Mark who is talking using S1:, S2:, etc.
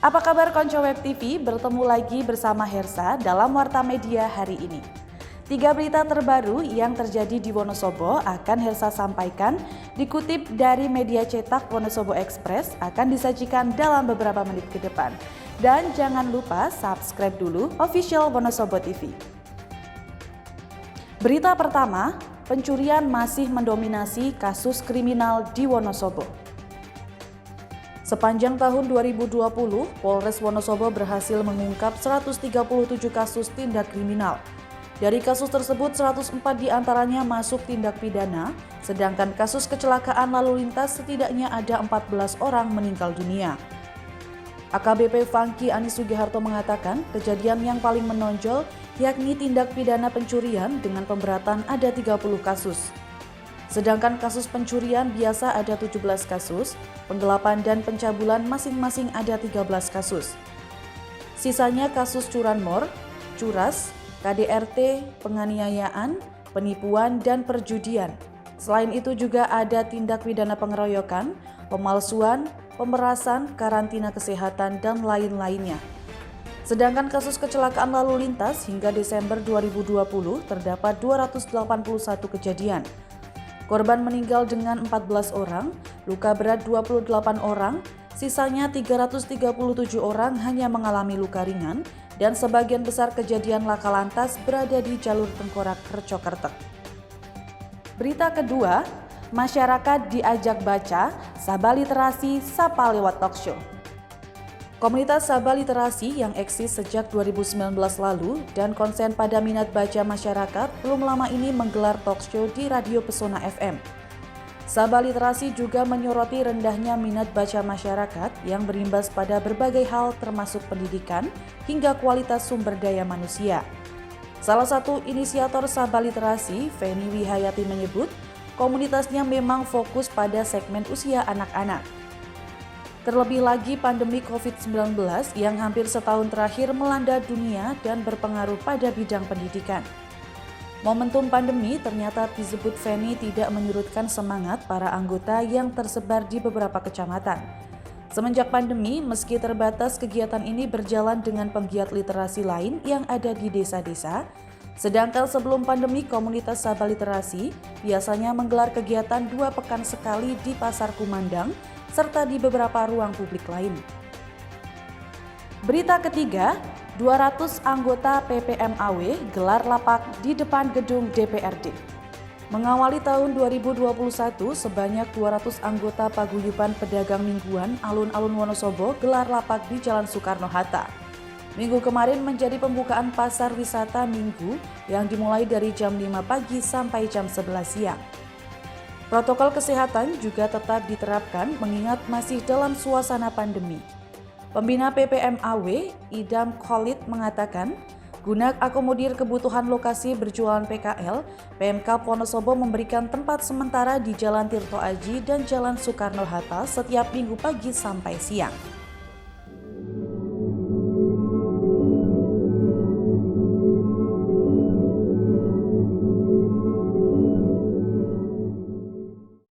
S1: Apa kabar Konco Web TV? Bertemu lagi bersama Hersa dalam Warta Media hari ini. 3 berita terbaru yang terjadi di Wonosobo akan Hersa sampaikan, dikutip dari media cetak Wonosobo Express, akan disajikan dalam beberapa menit ke depan. Dan jangan lupa subscribe dulu official Wonosobo TV. Berita pertama, pencurian masih mendominasi kasus kriminal di Wonosobo. Sepanjang tahun 2020, Polres Wonosobo berhasil mengungkap 137 kasus tindak kriminal. Dari kasus tersebut, 104 diantaranya masuk tindak pidana, sedangkan kasus kecelakaan lalu lintas setidaknya ada 14 orang meninggal dunia. AKBP Fangki Anis Sugiharto mengatakan kejadian yang paling menonjol yakni tindak pidana pencurian dengan pemberatan ada 30 kasus. Sedangkan kasus pencurian biasa ada 17 kasus, penggelapan dan pencabulan masing-masing ada 13 kasus. Sisanya kasus curanmor, curas, KDRT, penganiayaan, penipuan, dan perjudian. Selain itu juga ada tindak pidana pengeroyokan, pemalsuan, pemerasan, karantina kesehatan, dan lain-lainnya. Sedangkan kasus kecelakaan lalu lintas hingga Desember 2020 terdapat 281 kejadian. Korban meninggal dengan 14 orang, luka berat 28 orang, sisanya 337 orang hanya mengalami luka ringan, dan sebagian besar kejadian laka lantas berada di jalur tengkorak Kercokertek. Berita kedua, masyarakat diajak baca, Sabah Literasi Sapa lewat talkshow. Komunitas Sabah Literasi yang eksis sejak 2019 lalu dan konsen pada minat baca masyarakat belum lama ini menggelar talkshow di Radio Pesona FM. Sabah Literasi juga menyoroti rendahnya minat baca masyarakat yang berimbas pada berbagai hal termasuk pendidikan hingga kualitas sumber daya manusia. Salah satu inisiator Sabah Literasi, Feni Wihayati menyebut, komunitasnya memang fokus pada segmen usia anak-anak. Terlebih lagi pandemi COVID-19 yang hampir setahun terakhir melanda dunia dan berpengaruh pada bidang pendidikan. Momentum pandemi ternyata disebut Feni tidak menyurutkan semangat para anggota yang tersebar di beberapa kecamatan. Semenjak pandemi, meski terbatas, kegiatan ini berjalan dengan penggiat literasi lain yang ada di desa-desa. Sedangkan sebelum pandemi, komunitas Sabah Literasi biasanya menggelar kegiatan 2 pekan sekali di Pasar Kumandang, serta di beberapa ruang publik lain. Berita ketiga, 200 anggota PPMAW gelar lapak di depan gedung DPRD. Mengawali tahun 2021, sebanyak 200 anggota paguyuban pedagang mingguan alun-alun Wonosobo gelar lapak di Jalan Soekarno-Hatta. Minggu kemarin menjadi pembukaan pasar wisata minggu yang dimulai dari jam 5 pagi sampai jam 11 siang. Protokol kesehatan juga tetap diterapkan mengingat masih dalam suasana pandemi. Pembina PPMAW, Idam Khalid mengatakan, guna akomodir kebutuhan lokasi berjualan PKL, Pemkab Wonosobo memberikan tempat sementara di Jalan Tirto Aji dan Jalan Soekarno-Hatta setiap minggu pagi sampai siang.